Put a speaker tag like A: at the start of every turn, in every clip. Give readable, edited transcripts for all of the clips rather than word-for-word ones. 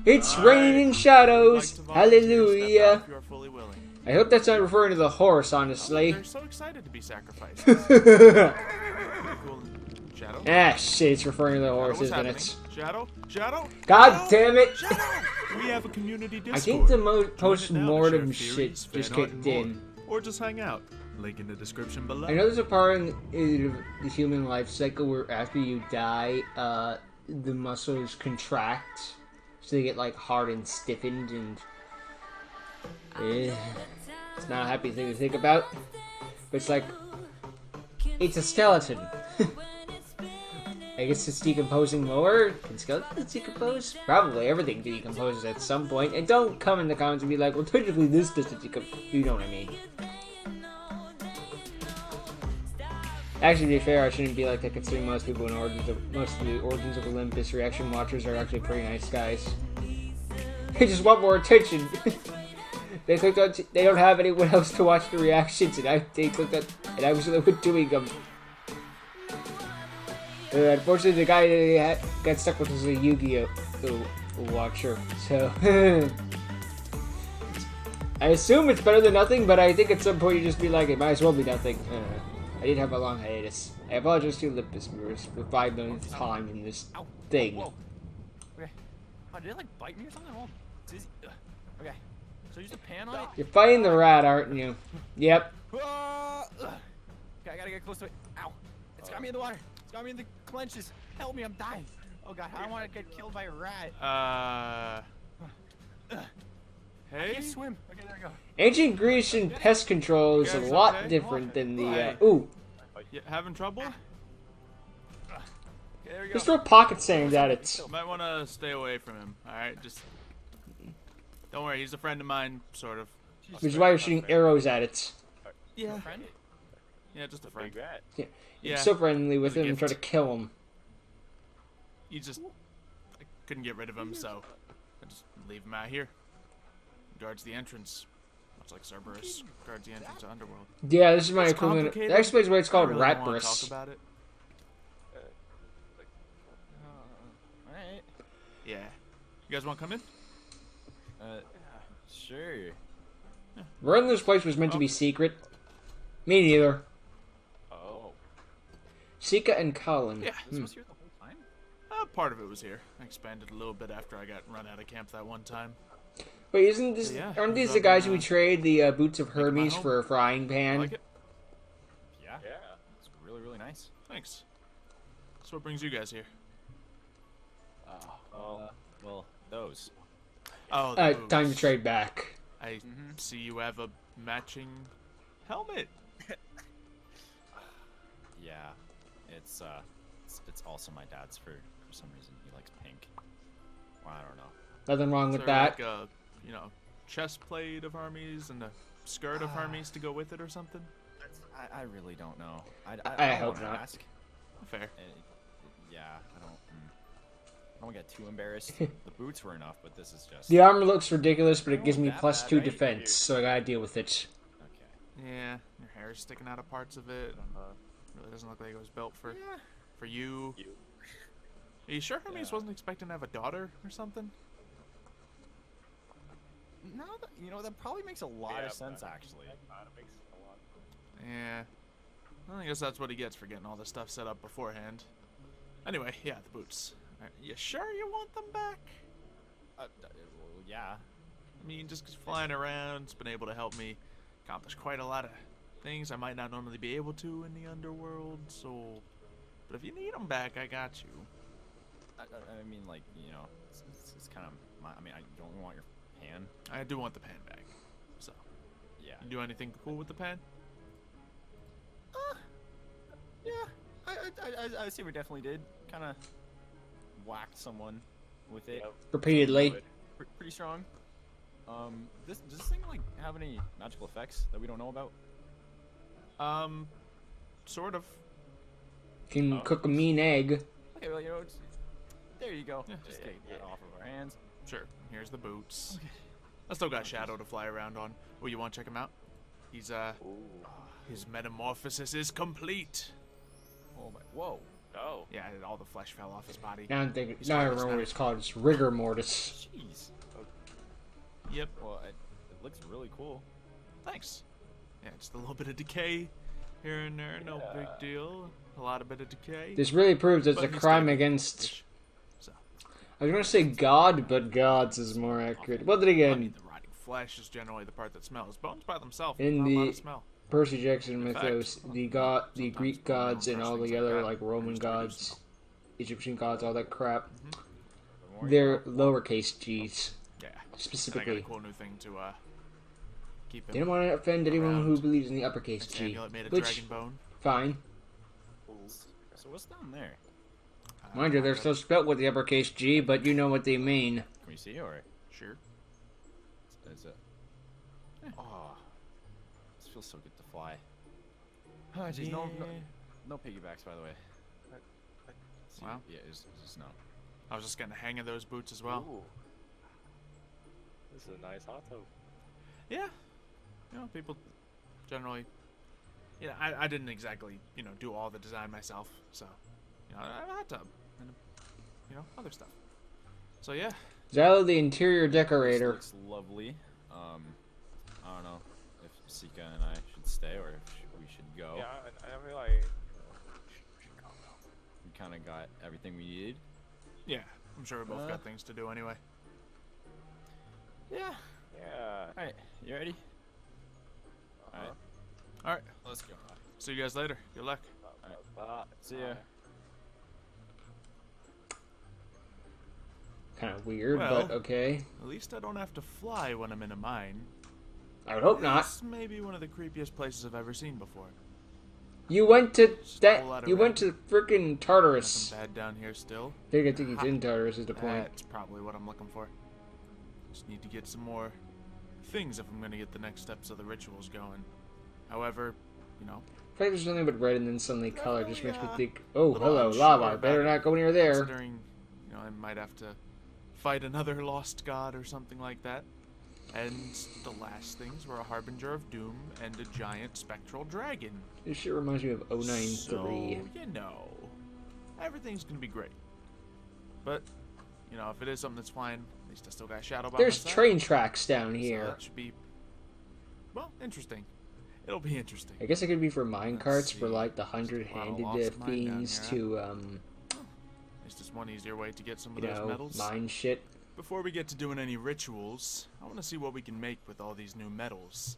A: It's raining shadows. Hallelujah. I hope that's not referring to the horse, honestly.
B: They're so excited to be sacrificed. Shadow?
A: Ah, shit, it's referring to the horse, isn't
B: happening?
A: it?
B: Shadow?
A: God damn it!
B: We have a community Discord.
A: I think the
B: Join it now to
A: post-mortem
B: share
A: shit
B: theories,
A: just
B: fan art,
A: kicked
B: and more.
A: in.
B: Or just hang out. Link in the description below.
A: I know there's a part in the human life cycle where after you die, the muscles contract, so they get like hard and stiffened, and it's not a happy thing to think about. But it's like, it's a skeleton. I guess it's decomposing more. Can skeletons decompose? Probably everything decomposes at some point. And don't come in the comments and be like, well, technically this doesn't decompose. You know what I mean. Actually, to be fair, I shouldn't be like that, considering most people in most of the Origins of Olympus reaction watchers are actually pretty nice guys. They just want more attention. They clicked on. They don't have anyone else to watch the reactions, and they clicked on, and I was the one doing them. Unfortunately, the guy that got stuck with was a Yu-Gi-Oh watcher. So I assume it's better than nothing, but I think at some point you just be like, it might as well be nothing. I did have a long hiatus. I apologize to Olympus viewers for 5 millionth time in this thing.
C: Whoa. Okay. Oh, did it like bite me or something? Oh, it's easy. Okay. So use the pan on it.
A: You're fighting the rat, aren't you? Yep.
C: Okay, I gotta get close to it. Ow. It's got me in the water. It's got me in the clenches. Help me, I'm dying. Oh god, I don't want to get killed by a rat.
B: Hey?
C: I can't swim. Okay, there we go.
A: Ancient Grecian pest control is a lot different than the, ooh.
B: You having trouble?
C: Okay, there we go.
A: Just throw pocket sands at it.
B: You might want to stay away from him, alright? Just don't worry, he's a friend of mine, sort of.
A: Which is why you're shooting arrows at it.
B: Yeah.
C: Friend?
B: Yeah, just a friend.
A: Yeah.
B: Yeah.
A: So friendly with
B: As a
A: him and try
B: gift.
A: to kill him.
B: You just... I couldn't get rid of him, so I just leave him out here. Guards the entrance. Much like Cerberus guards the entrance to Underworld.
A: Yeah, this is my
B: It's
A: equivalent.
B: complicated.
A: That explains why it's called
B: I don't really wanna
A: Ratbris.
B: talk about it.
C: Alright.
B: Yeah. You guys want to come in?
C: Sure.
A: Running this place was meant to be secret. Me neither.
C: Oh.
A: Sika and Colin.
B: Yeah.
C: This was here the whole time?
B: Part of it was here. I expanded a little bit after I got run out of camp that one time.
A: Wait, isn't this?
B: Yeah,
A: aren't these
B: it's
A: the
B: up
A: guys
B: in,
A: who trade the boots of
B: my
A: Hermes
B: home.
A: for a frying pan?
B: Like it?
C: Yeah. Yeah. It's really, really nice.
B: Thanks. So what brings you guys here?
C: Well, those.
B: Oh, the boobs.
A: Time to trade back.
B: I see you have a matching helmet.
C: Yeah. It's also my dad's for some reason. He likes pink. Well, I don't know.
A: Nothing wrong
B: Is
A: with
B: there
A: that.
B: like a, chest plate of Hermes and a skirt of Hermes to go with it or something?
C: I really don't know.
A: I
C: don't
A: hope
C: wanna
A: not.
C: Ask.
B: Fair.
C: Yeah, I don't get too embarrassed. The boots were enough, but this is just...
A: The armor looks ridiculous, but it gives me
C: that
A: plus
C: bad,
A: 2
C: right?
A: defense, so I gotta deal with it.
C: Okay.
B: Yeah, your hair's sticking out of parts of it. Really doesn't look like it was built for you. Are you sure Hermes wasn't expecting to have a daughter or something?
C: No, that probably makes a lot of sense, actually.
B: Yeah. Well, I guess that's what he gets for getting all this stuff set up beforehand. Anyway, yeah, the boots. You sure you want them back?
C: Well, yeah.
B: I mean, just 'cause flying around's been able to help me accomplish quite a lot of things I might not normally be able to in the underworld, so... But if you need them back, I got you.
C: I mean, like, it's kind of... I don't want your pan.
B: I do want the pan back, so...
C: Yeah.
B: You do anything cool with the pan?
C: Yeah. I see we definitely did. Kind of whacked someone with it.
A: Repeatedly.
C: Pretty strong. Does this thing, like, have any magical effects that we don't know about?
B: Sort of.
A: Can cook a mean egg.
C: Okay, well, there you go.
B: Yeah.
C: Just take that off of our hands.
B: Sure. Here's the boots. I still got Shadow to fly around on. Oh, you want to check him out? He's, his metamorphosis is complete.
C: Oh my, whoa. Oh.
B: Yeah, all the flesh fell off his body.
A: Now I remember what it's called. It's rigor mortis.
C: Jeez.
B: Yep.
C: Well, it looks really cool.
B: Thanks. Yeah, just a little bit of decay here and there. No big deal. A lot of bit of decay.
A: This really proves it's
B: But
A: a
B: he's
A: crime
B: stable.
A: against...
B: So,
A: I was going to say God, but gods is more accurate. Well, then
B: I
A: again,
B: mean, the rotting flesh is generally the part that smells. Bones by themselves,
A: in
B: not a lot
A: the
B: of smell.
A: Percy Jackson
B: In fact,
A: mythos, the
B: sometimes
A: Greek
B: when I
A: gods
B: don't
A: and
B: trust
A: all
B: things
A: the
B: like
A: other
B: that,
A: like
B: I
A: Roman
B: just reduce
A: gods,
B: smell.
A: Egyptian gods, all that crap,
C: The more you
A: they're
C: know.
A: lowercase g's
B: Yeah. And I got a
A: specifically.
B: cool new thing to keep him.
A: Didn't want to offend anyone who
B: around.
A: believes in the uppercase
B: This
A: G,
B: amulet made of
A: which
B: dragon bone.
A: fine.
C: So what's down there?
A: Mind you, they're still spelt with the uppercase G, but you know what they mean.
C: Can we see or
B: Sure.
C: is it? Oh, this feels so good to fly. Oh, jeez, no piggybacks, by the way. See,
B: Wow.
C: Yeah, it's no.
B: I was just getting the hang of those boots as well.
D: Ooh. This is a nice auto.
B: Yeah. You know, people generally. Yeah, I didn't exactly, do all the design myself. So, I have a hot tub and, other stuff. So, yeah.
A: Xylo, the interior
C: This
A: decorator.
C: looks lovely. I don't know if Sika and I should stay or if we should go.
D: Yeah, I feel like
C: We kind of got everything we needed.
B: Yeah. I'm sure we both got things to do anyway.
C: Yeah.
D: yeah.
C: All right, you ready? All right,
B: Alright.
C: let's go.
B: See you guys later. Good luck.
C: See ya.
A: Kind of weird,
B: Well.
A: but okay.
B: At least I don't have to fly when I'm in a mine.
A: I would hope not.
B: This may be one of the creepiest places I've ever seen before.
A: You went to
B: Just a
A: that.
B: whole lot of
A: You went to frickin' Tartarus.
B: Nothing bad down here still.
A: I think he's in Tartarus is the point.
B: That's probably what I'm looking for. Just need to get some more things if I'm going to get the next steps of the rituals going. However,
A: I feel like there's nothing but red and then suddenly color just makes me
B: really,
A: think, oh,
B: little
A: hello,
B: unsure
A: lava.
B: about
A: Better
B: it,
A: not go near there.
B: considering, I might have to fight another lost god or something like that. And the last things were a harbinger of doom and a giant spectral dragon.
A: This shit reminds me of 093.
B: So, everything's gonna be great. But, if it is something that's flying, at least I still got Shadow by
A: There's
B: my side.
A: train tracks down
B: So
A: here.
B: that should be, well, interesting. It'll be interesting.
A: I guess it could be for mine
B: Let's
A: carts for
B: see.
A: like the
B: There's a lot of
A: 100-handed
B: lost mine down
A: fiends
B: here,
A: to
B: It's just one easier way to get some of those metals.
A: mine shit.
B: Before we get to doing any rituals, I want to see what we can make with all these new metals.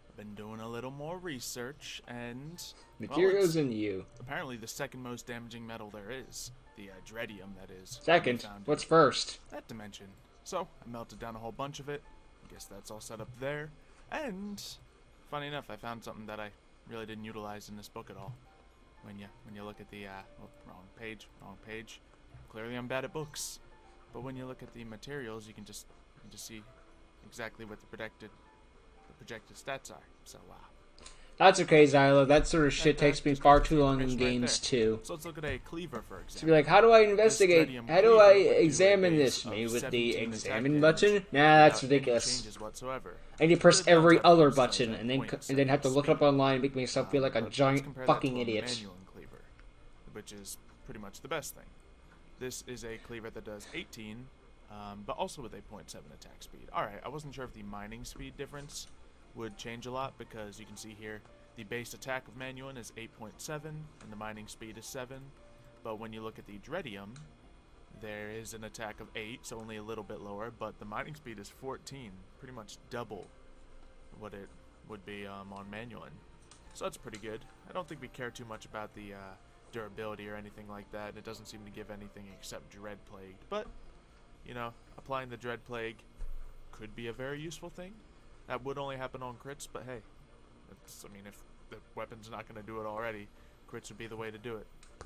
B: I've been doing a little more research, and
A: Materials
B: it's
A: and you.
B: apparently the second most damaging metal there is. The dreadium, that is.
A: Second.
B: Found in
A: What's first?
B: that dimension. So, I melted down a whole bunch of it. Guess that's all set up there. And, funny enough, I found something that I really didn't utilize in this book at all. When you look at the, wrong page. Clearly I'm bad at books. But when you look at the materials, you can just see exactly what the projected stats are. So,
A: That's okay, Xylo. That sort of shit
B: that
A: takes me
B: just
A: far
B: gives
A: too
B: you
A: long in
B: information right
A: games,
B: there.
A: too.
B: So let's look at a cleaver, for
A: To
B: example.
A: be like, how do I investigate?
B: This
A: How do I
B: Stadium Cleaver would do a
A: examine
B: base
A: this?
B: of
A: Me with the
B: 17
A: examine
B: attack
A: button?
B: damage
A: Nah, that's
B: without any
A: ridiculous.
B: changes whatsoever.
A: I need to press
B: Put it down
A: every
B: to
A: other
B: first,
A: button
B: like
A: and then
B: 0.7
A: have to look it up
B: speed.
A: online and make myself feel like a
B: But let's
A: giant
B: compare that
A: fucking
B: to a
A: idiot.
B: manual cleaver, which is pretty much the best thing. This is a cleaver that does 18, but also with a 0.7 attack speed. Alright, I wasn't sure if the mining speed difference would change a lot, because you can see here the base attack of Manuan is 8.7 and the mining speed is 7. But when you look at the Dreadium, there is an attack of 8, so only a little bit lower, but the mining speed is 14, pretty much double what it would be on Manuan. So that's pretty good. I don't think we care too much about the durability or anything like that. It doesn't seem to give anything except Dread Plague. But, applying the Dread Plague could be a very useful thing. That would only happen on crits, but hey, if the weapon's not going to do it already, crits would be the way to do it.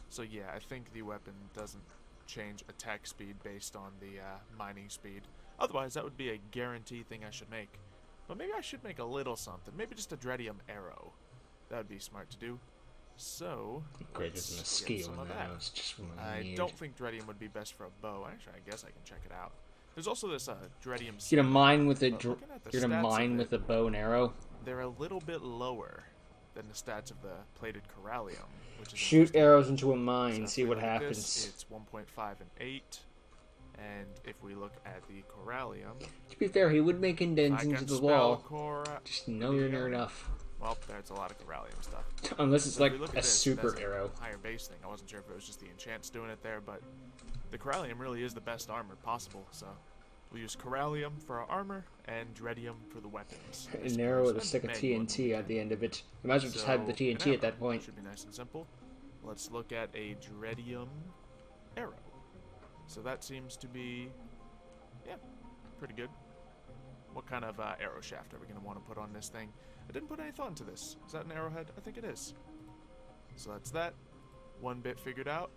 B: So yeah, I think the weapon doesn't change attack speed based on the mining speed. Otherwise, that would be a guarantee thing I should make. But maybe I should make a little something. Maybe just a Dreadium arrow. That would be smart to do. So,
A: Great, there's a
B: let's get
A: mosquito
B: some
A: in
B: of
A: the
B: that.
A: house. Just what I
B: I
A: need.
B: don't think Dreadium would be best for a bow. Actually, I guess I can check it out. There's also this Dreadium.
A: You're gonna mine with a
B: But looking at the
A: you're gonna
B: stats of
A: mine
B: it,
A: with a bow and arrow.
B: They're a little bit lower than the stats of the plated Corallium, which is
A: Shoot
B: interesting.
A: arrows into a
B: So
A: mine.
B: if
A: See
B: we
A: what
B: look at this,
A: happens.
B: it's 1.5 and 8, And if we look at the corallium,
A: To be fair, he would make indents
B: I
A: into
B: can
A: the
B: spell
A: wall. Just nowhere near enough.
B: Well, there's a lot of corallium stuff.
A: Unless it's
B: So if
A: like
B: we look
A: a
B: at this, it
A: super
B: has
A: arrow.
B: higher base thing. I wasn't sure if it was just the enchants doing it there, but the corallium really is the best armor possible. So we'll use corallium for our armor and dreadium for the weapons.
A: An arrow with a stick of TNT at the end of it. You might as well just have the
B: So,
A: TNT at that point.
B: Should be nice and simple. Let's look at a dreadium arrow. So that seems to be, yeah, pretty good. What kind of arrow shaft are we going to want to put on this thing? I didn't put any thought into this. Is that an arrowhead? I think it is. So that's that. One bit figured out.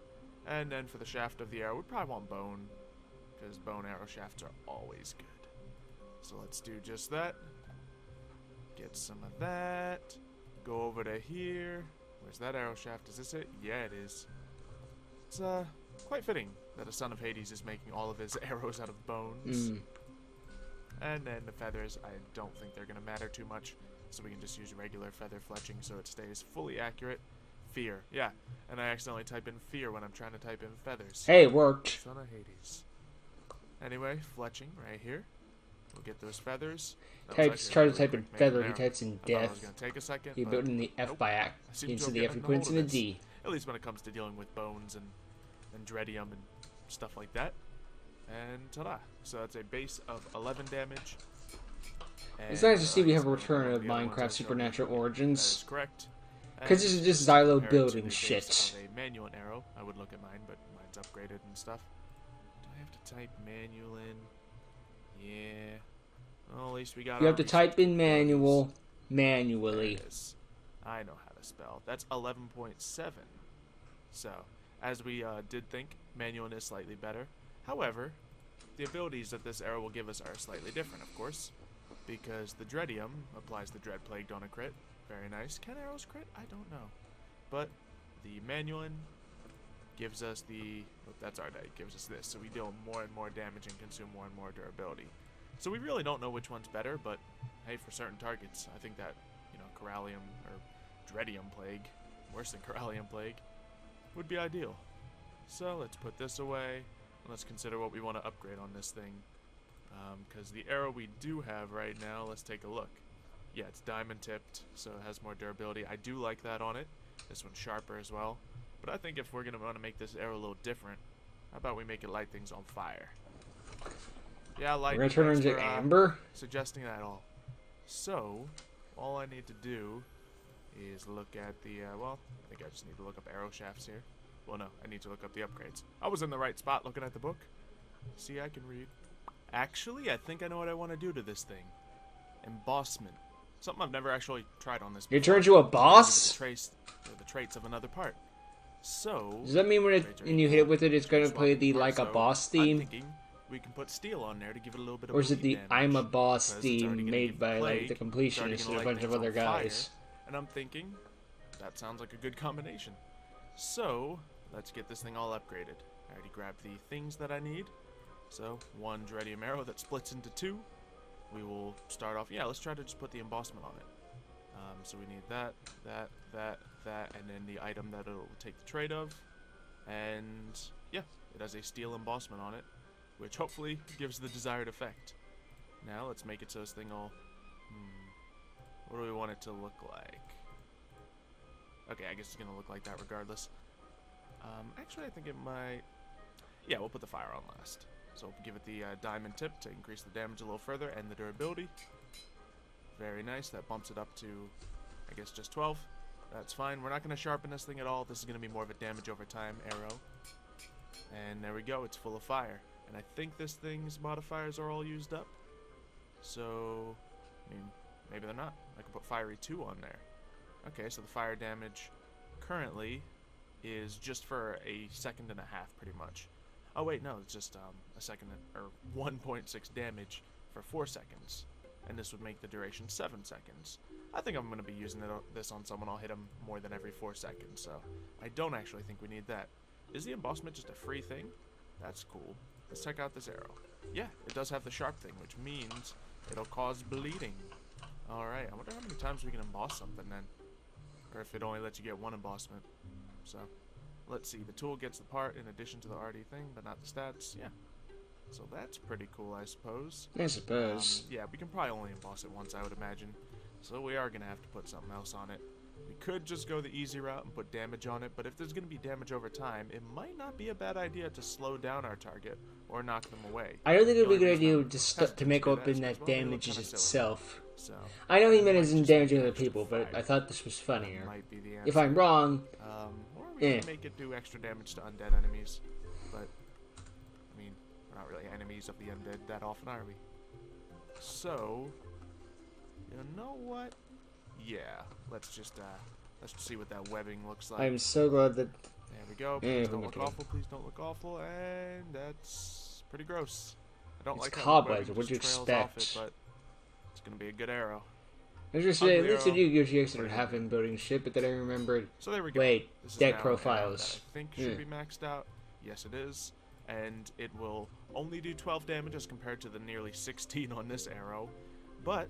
B: And then for the shaft of the arrow, we probably want bone, because bone arrow shafts are always good. So let's do just that. Get some of that. Go over to here. Where's that arrow shaft? Is this it? Yeah, it is. It's quite fitting that a son of Hades is making all of his arrows out of bones. And then the feathers, I don't think they're going to matter too much, so we can just use regular feather fletching so it stays fully accurate. Fear, yeah, and I accidentally type in fear when I'm trying to type in feathers.
A: Hey, it worked.
B: Son of Hades. Anyway, fletching right here. We'll get those feathers.
A: Tries to type in feather, he types in
B: I thought it was
A: death.
B: going to take a second,
A: He
B: but
A: put in the F
B: nope.
A: by act.
B: I seem to
A: Instead
B: have
A: of the F, he
B: gotten a
A: puts in
B: hold
A: the
B: of
A: D.
B: At least when it comes to dealing with bones and dreadium and stuff like that. And ta-da. So that's a base of 11 damage.
A: It's nice to see we
B: I
A: have a
B: guess
A: return of
B: the other ones I
A: Minecraft
B: showed
A: Supernatural
B: you. That
A: Origins.
B: is correct.
A: Because this is
B: And
A: just Xylo
B: compared to
A: building
B: the base
A: shit.
B: of a manual arrow, I would look at mine, but mine's upgraded and stuff. Do I have to type manual in? Yeah. Well, at least we got
A: You
B: our
A: have to
B: recent
A: type in
B: capabilities.
A: manual,
B: There
A: manually.
B: it is. I know how to spell. That's 11.7. So, as we did think, manual is slightly better. However, the abilities that this arrow will give us are slightly different, of course, because the dreadium applies the dread plagued on a crit. Very nice. Can arrows crit? I don't know. But the manual gives us the... Oh, that's our die. Gives us this. So we deal more and more damage and consume more and more durability. So we really don't know which one's better, but hey, for certain targets, I think that, you know, corallium or dreadium plague, worse than corallium plague, would be ideal. So let's put this away, and let's consider what we want to upgrade on this thing. Because the arrow we do have right now, let's take a look. Yeah, it's diamond tipped, so it has more durability. I do like that on it. This one's sharper as well. But I think if we're going to want to make this arrow a little different, how about we make it light things on fire? Yeah, lightning.
A: We're gonna turn
B: thanks
A: into
B: for,
A: amber?
B: suggesting that all. So, all I need to do is look at the, well, I think I just need to look up arrow shafts here. Well, no, I need to look up the upgrades. I was in the right spot looking at the book. See, I can read. Actually, I think I know what I want to do to this thing. Embossment. Something I've never actually tried on this
A: You
B: before.
A: turn into a boss?
B: The traits of another part. So,
A: Does that mean when you hit it with it, it's gonna play the like a boss
B: I'm
A: theme?
B: thinking we can put steel on there to give it a little bit of
A: Or is it
B: bleed
A: the
B: damage,
A: I'm a boss
B: because it's already
A: theme
B: gonna
A: made
B: give
A: by like the
B: plague, it's already
A: completionist
B: gonna
A: and a
B: light
A: bunch of
B: things
A: other
B: on fire,
A: guys?
B: and I'm thinking that sounds like a good combination. So let's get this thing all upgraded. I already grabbed the things that I need. So one dreadium arrow that splits into two. We will start off. Yeah, let's try to just put the embossment on it. So we need that, and then the item that it'll take the trade of. And yeah, it has a steel embossment on it, which hopefully gives the desired effect. Now let's make it so this thing will... what do we want it to look like? Okay, I guess it's going to look like that regardless. Actually, I think it might... Yeah, we'll put the fire on last. So we'll give it the diamond tip to increase the damage a little further and the durability. Very nice. That bumps it up to, I guess, just 12. That's fine. We're not going to sharpen this thing at all. This is going to be more of a damage over time arrow. And there we go. It's full of fire. And I think this thing's modifiers are all used up. So, I mean, maybe they're not. I could put Fiery 2 on there. Okay, so the fire damage currently is just for a second and a half, pretty much. Oh, wait, no. It's just a second, or 1.6 damage for 4 seconds. And this would make the duration 7 seconds. I think I'm going to be using this on someone. I'll hit them more than every 4 seconds, so I don't actually think we need that. Is the embossment just a free thing? That's cool. Let's check out this arrow. Yeah, it does have the sharp thing, which means it'll cause bleeding. Alright, I wonder how many times we can emboss something then. Or if it only lets you get one embossment. So, let's see. The tool gets the part in addition to the RD thing, but not the stats. Yeah. So that's pretty cool, I suppose.
A: I suppose.
B: Yeah, we can probably only emboss it once, I would imagine. So we are going to have to put something else on it. We could just go the easy route and put damage on it, but if there's going to be damage over time, it might not be a bad idea to slow down our target or knock them away.
A: I don't think it would be a good
B: The only
A: idea
B: reason
A: to make
B: do
A: open
B: is
A: that
B: 'cause, well, they look
A: damages
B: kinda silly.
A: itself.
B: So,
A: I know he meant
B: might
A: as in
B: just
A: damaging
B: make
A: other
B: it
A: people, but
B: fire.
A: I thought this was
B: That
A: funnier.
B: might be the
A: If
B: answer.
A: I'm wrong,
B: Or we
A: Eh.
B: can make it do extra damage to undead enemies. But, I mean, we're not really enemies of the undead that often, are we? So, you know what? Yeah, let's just see what that webbing looks like.
A: I'm so glad that
B: There we go.
A: Eh,
B: Please don't look
A: okay.
B: awful. Please don't look awful. And that's pretty gross. I don't
A: It's
B: like how the
A: cobwebs,
B: webbing
A: what'd you
B: just trails off
A: expect?
B: it, but it's gonna be a good arrow.
A: I was just saying, at
B: Ugly
A: least in
B: arrow.
A: Yu-Gi-Oh! GX didn't have him building shit, but then I remembered,
B: So there we go.
A: wait,
B: This is
A: deck
B: now an arrow
A: profiles.
B: that I think should
A: Hmm.
B: be maxed out. Yes, it is. And it will only do 12 damage as compared to the nearly 16 on this arrow. But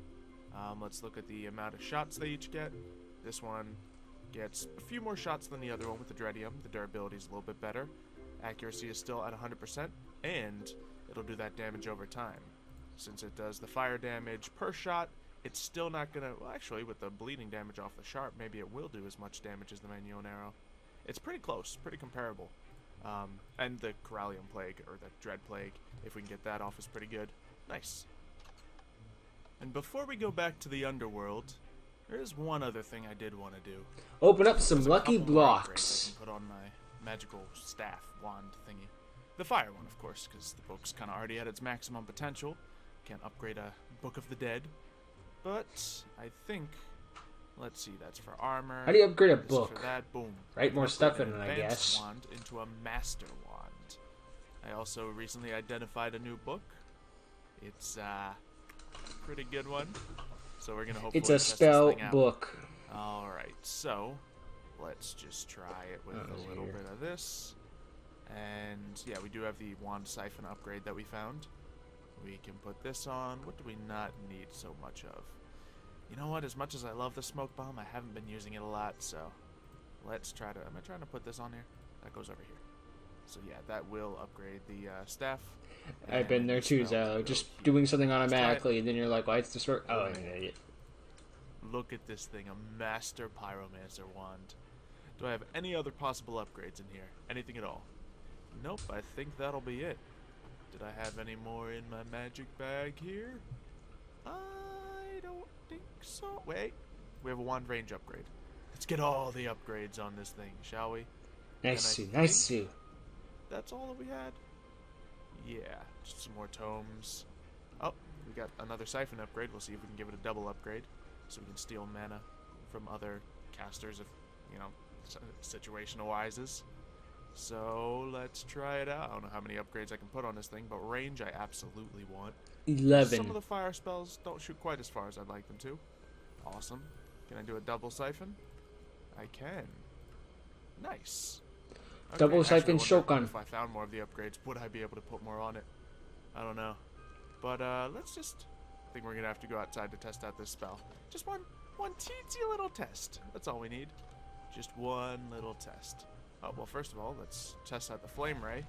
B: let's look at the amount of shots they each get. This one gets a few more shots than the other one with the Dreadium. The durability is a little bit better. Accuracy is still at 100%, and it'll do that damage over time. Since it does the fire damage per shot, it's still not gonna. Well, actually, with the bleeding damage off the sharp, maybe it will do as much damage as the Magneon arrow. It's pretty close, pretty comparable. And the Corallium Plague, or the Dread Plague, if we can get that off, is pretty good. Nice. And before we go back to the underworld, there is one other thing I did want to do.
A: Open up some
B: There's a
A: lucky
B: couple more upgrades
A: blocks.
B: I can put on my magical staff wand thingy. The fire one, of course, because the book's kind of already at its maximum potential. Can't upgrade a Book of the Dead. But I think, let's see, that's for armor.
A: How do you upgrade a
B: This is
A: book?
B: For that, boom.
A: Write more
B: Upgrade
A: stuff
B: an
A: in it, I
B: advanced
A: guess.
B: Wand into a master wand. I also recently identified a new book. It's a pretty good one. So we're gonna hopefully
A: It's a
B: test this
A: spell
B: thing out.
A: book.
B: Alright, so let's just try it with
A: Oh,
B: a little
A: dear.
B: bit of this. And yeah, we do have the wand siphon upgrade that we found. We can put this on. What do we not need so much of? You know what? As much as I love the smoke bomb, I haven't been using it a lot, so let's try to. Am I trying to put this on here? That goes over here. So yeah, that will upgrade the staff.
A: I've been
B: And
A: there
B: the
A: too,
B: spell will
A: Xylo. Just
B: go here.
A: doing something
B: try it.
A: automatically, and then you're like, why is this work? Oh, I'm an idiot.
B: Look at this thing, a master pyromancer wand. Do I have any other possible upgrades in here? Anything at all? Nope, I think that'll be it. Did I have any more in my magic bag here? I don't think so. Wait, we have a wand range upgrade. Let's get all the upgrades on this thing, shall we?
A: Nice
B: And
A: suit,
B: I
A: nice
B: think
A: suit.
B: That's all that we had? Yeah, just some more tomes. Oh, we got another siphon upgrade. We'll see if we can give it a double upgrade. So we can steal mana from other casters if, you know, situational wises. So let's try it out. I don't know how many upgrades I can put on this thing, but range I absolutely want. Some
A: 11.
B: of the fire spells don't shoot quite as far as I'd like them to. Awesome. Can I do a double siphon? I can. Nice.
A: Double
B: actually, I
A: siphon
B: wonder
A: shotgun.
B: If I found more of the upgrades, would I be able to put more on it? I don't know. But let's just. I think we're gonna have to go outside to test out this spell. Just one teensy little test. That's all we need. Just one little test. Oh well, first of all, let's test out the flame ray.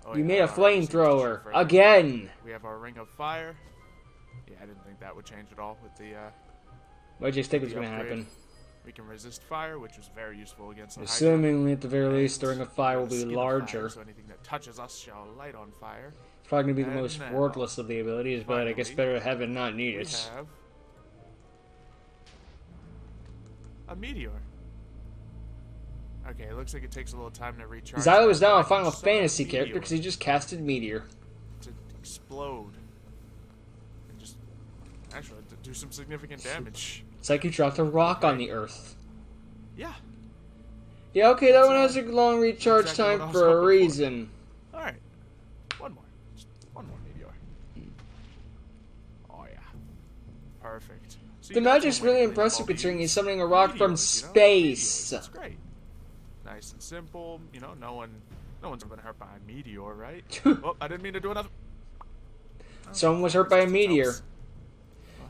B: Oh,
A: You
B: yeah,
A: made a
B: I already see it to shoot
A: flamethrower.
B: further.
A: Again!
B: We have our ring of fire. Yeah, I didn't think that would change at all with the.
A: What'd you think was
B: the
A: going to
B: upgrade.
A: happen?
B: We can resist fire, which was very useful against the Hydra.
A: Assumingly, at the very
B: And
A: least, the ring of fire will
B: we have
A: be
B: a skin of fire,
A: larger.
B: so anything that touches us shall light on fire.
A: It's probably going to be the
B: And
A: most
B: now,
A: wordless of the abilities, but I guess
B: finally,
A: better to have it not need
B: We
A: it.
B: have a meteor. Okay, it looks like it takes a little time to recharge.
A: Xylo is
B: that,
A: now
B: but
A: a
B: I can
A: Final
B: summon
A: Fantasy character
B: meteor
A: because he just casted Meteor.
B: to explode and just actually to do some significant damage.
A: It's like you dropped a rock on the Earth.
B: Yeah.
A: Yeah, okay, that
B: That's,
A: one has a long recharge
B: exactly what I
A: time
B: was
A: for a
B: hoping for.
A: reason.
B: All right. One more. Just one more meteor. Oh yeah. Perfect. See,
A: The
B: that's
A: magic's
B: one way to
A: really
B: clean up
A: impressive
B: all
A: considering
B: these
A: he's summoning a rock from
B: meteors, you know?
A: space.
B: That's great. Nice and simple. You know, no one's been hurt by a meteor, right? Oh, I didn't mean to do another.
A: Someone was hurt by a
B: Something
A: meteor.
B: else.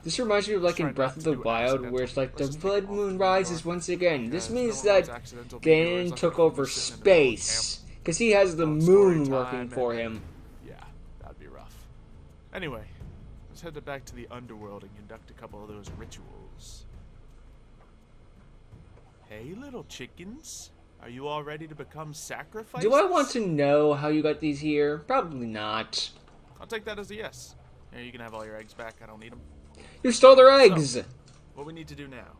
A: This reminds me of like in
B: Try
A: Breath
B: not
A: of
B: to
A: the
B: do
A: Wild,
B: accidental.
A: where it's like the
B: Let's just take
A: blood
B: off
A: moon
B: the
A: rises
B: meteor,
A: once again. This
B: because no
A: means
B: one
A: that
B: wants accidental meteors
A: Ganon
B: like
A: took
B: a
A: over
B: person in a little
A: space. Because he has the
B: little story
A: moon
B: time
A: working for
B: and-
A: him.
B: Yeah. Anyway, let's head back to the underworld and conduct a couple of those rituals. Hey, little chickens. Are you all ready to become sacrifices?
A: Do I want to know how you got these here? Probably not.
B: I'll take that as a yes. Here, you can have all your eggs back. I don't need them.
A: You stole their eggs!
B: So, what we need to do now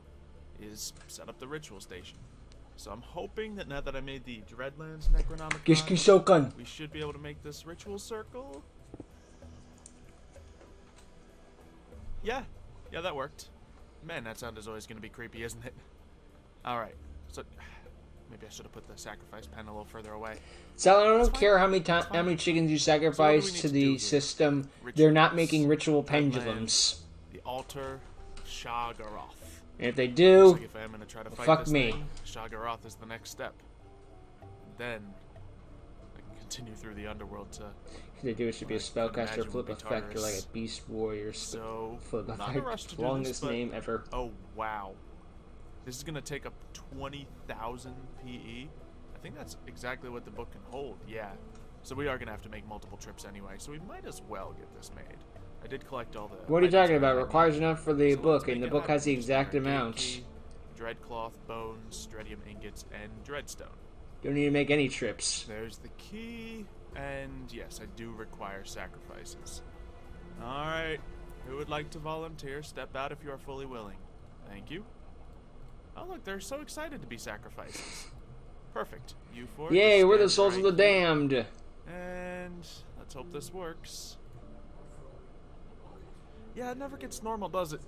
B: is set up the ritual station. So I'm hoping that now that I made the Dreadlands Necronomicon, we should be able to make this ritual circle. Yeah, that worked. Man, that sound is always going to be creepy, isn't it? Alright, so maybe I should have put the sacrifice pen a little further away.
A: So I don't care how many chickens you sacrifice to the system, they're not making ritual pendulums.
B: The altar of Shagaroth.
A: And if they do,
B: like if I'm gonna try to fight
A: fuck
B: this
A: me.
B: Thing, Shagaroth is the next step. Then I can continue through the underworld to.
A: If they do, it should be a spellcaster flip effect or like a Beast Warrior flip effect. Longest name ever.
B: Oh wow, this is gonna take up 20,000 PE. I think that's exactly what the book can hold. Yeah, so we are gonna have to make multiple trips anyway. So we might as well get this made. I did collect all the.
A: What are you talking about? Requires enough for the book, and the book has the exact amount.
B: Dreadcloth, bones, dreadium ingots, and dreadstone.
A: Don't need to make any trips.
B: There's the key, and yes, I do require sacrifices. Alright, who would like to volunteer? Step out if you are fully willing. Thank you. Oh look, they're so excited to be sacrifices. Perfect. You four.
A: Yay, we're the souls of the damned.
B: And let's hope this works. Yeah, it never gets normal, does it?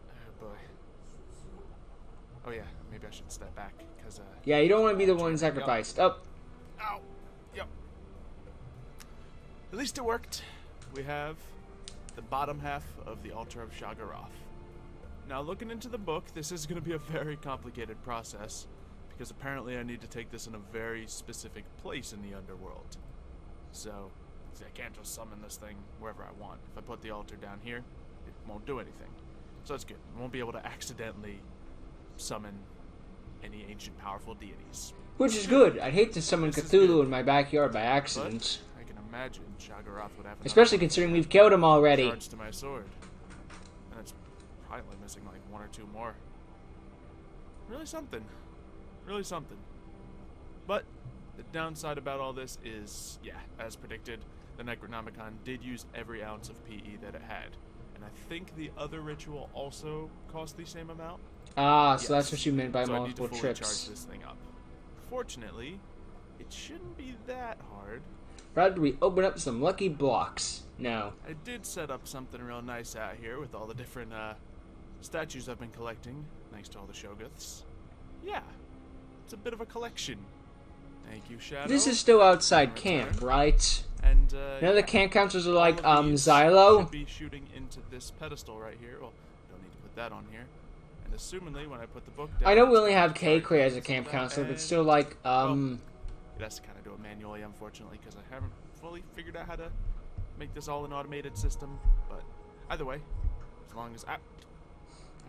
B: Oh boy. Oh yeah, maybe I should step back, because
A: yeah, you don't want to be the one sacrificed. Oh.
B: Ow. Yep. At least it worked. We have the bottom half of the altar of Shagaroth. Now, looking into the book, this is going to be a very complicated process, because apparently I need to take this in a very specific place in the underworld. So, see, I can't just summon this thing wherever I want. If I put the altar down here, it won't do anything. So that's good. I won't be able to accidentally summon any ancient powerful deities.
A: Which is good. I'd hate to summon Cthulhu in my backyard by accident.
B: But I can imagine Shagaroth would have
A: especially considering we've killed him already.
B: Charge to my sword. And it's probably missing like one or two more. Really something. Really something. But the downside about all this is, yeah, as predicted, the Necronomicon did use every ounce of PE that it had. And I think the other ritual also cost the same amount.
A: Ah, so that's what you meant by
B: so
A: multiple
B: I need to
A: trips.
B: charge this thing up. Fortunately, it shouldn't be that hard.
A: Rather we open up some lucky blocks. No.
B: I did set up something real nice out here with all the different statues I've been collecting, thanks to all the Shoggoths. Yeah, it's a bit of a collection. Thank you, Shadow.
A: This is still outside camp, right?
B: And
A: none of the camp counselors are like,
B: Xylo.
A: Xylo?
B: Should be shooting into this pedestal right here. Well, don't need to put that on here. And assumingly, when I put the book down,
A: I know we only have K-Cray as a camp counselor, but still like,
B: well, it has to kind of do it manually, unfortunately, because I haven't fully figured out how to make this all an automated system. But either way, as long as
A: I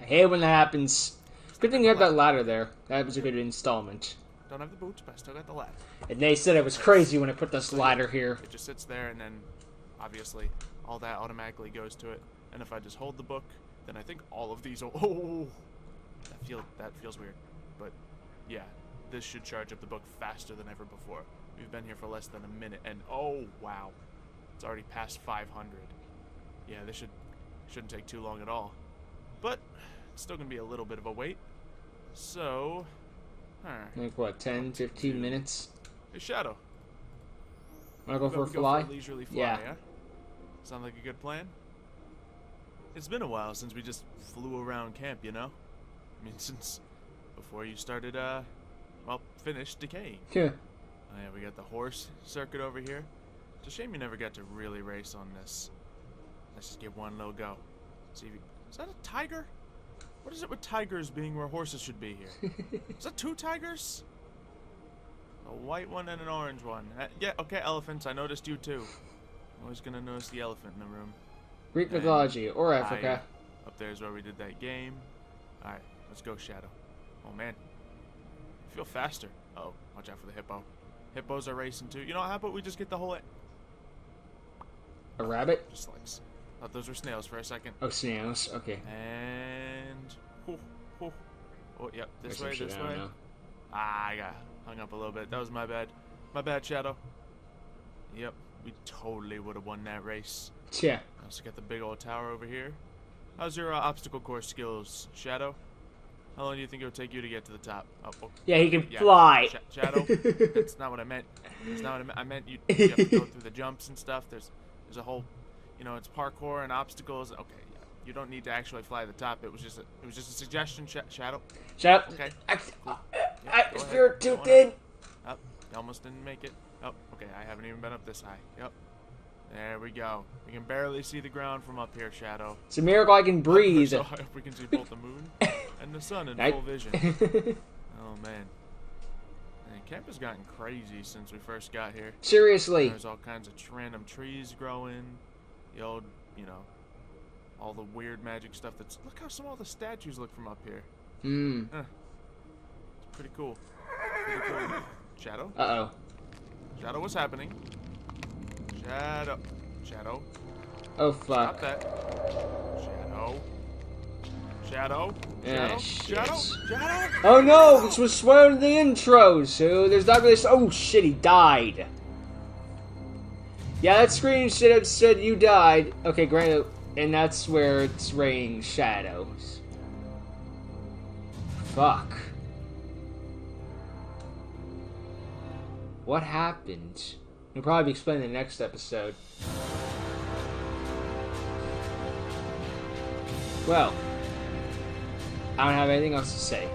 A: hate when that happens. Good thing you have that ladder there. That was a good installment.
B: Don't have the boots, but I still got the ladder.
A: And they said it was crazy when I put this ladder here.
B: It just sits there, and then obviously all that automatically goes to it. And if I just hold the book, then I think all of these will. Oh, that feels weird. But yeah, this should charge up the book faster than ever before. We've been here for less than a minute, and oh wow, it's already past 500. Yeah, this shouldn't take too long at all. But it's still gonna be a little bit of a wait. So,
A: like what, 10, 15 minutes?
B: Hey, Shadow.
A: Wanna go for a fly?
B: For a leisurely fly,
A: yeah.
B: Sound like a good plan? It's been a while since we just flew around camp, you know? I mean, since before you started, well, finished decaying.
A: Yeah.
B: Oh yeah, we got the horse circuit over here. It's a shame you never got to really race on this. Let's just give one little go. See if you... Is that a tiger? What is it with tigers being where horses should be here? Is that two tigers? A white one and an orange one. Yeah, okay, elephants. I noticed you too. I'm always gonna notice the elephant in the room.
A: Greek mythology, or Africa.
B: Up there is where we did that game. Alright, let's go, Shadow. Oh man. I feel faster. Uh oh, watch out for the hippo. Hippos are racing too. You know, how about we just get the whole...
A: A rabbit?
B: Just like, thought those were snails for a second.
A: Oh, snails. Okay.
B: And, oh, yep, this way, this
A: I don't
B: way.
A: know.
B: Ah, I got hung up a little bit. That was my bad. My bad, Shadow. Yep, we totally would have won that race.
A: Yeah.
B: Also got the big old tower over here. How's your obstacle course skills, Shadow? How long do you think it would take you to get to the top? Oh,
A: Yeah, he can fly.
B: Shadow. That's not what I meant. That's not what I meant. I meant you have to go through the jumps and stuff. There's a whole, you know, it's parkour and obstacles. Okay, yeah. You don't need to actually fly to the top. It was just a suggestion, Shadow.
A: Shut up.
B: Okay.
A: I fear too thin.
B: Up. You almost didn't make it. Oh, okay. I haven't even been up this high. Yep. There we go. We can barely see the ground from up here, Shadow.
A: It's a miracle I can breathe.
B: So I hope we can see both the moon and the sun in full vision. Oh, man. Camp has gotten crazy since we first got here.
A: Seriously.
B: There's all kinds of random trees growing. The old, you know, all the weird magic stuff that's... Look how small the statues look from up here.
A: Hmm.
B: It's pretty cool. Pretty cool. Shadow?
A: Uh-oh.
B: Shadow, what's happening? Shadow. Shadow.
A: Oh,
B: Stop
A: fuck.
B: that. Shadow. Shadow.
A: Ah,
B: Shadow.
A: shit.
B: Shadow. Shadow.
A: Oh no, this was swearing in the intro, so there's not really... Oh shit, he died. Yeah, that screen should have said you died. Okay, granted, and that's where it's raining shadows. Fuck. What happened? We'll probably explain in the next episode. Well, I don't have anything else to say.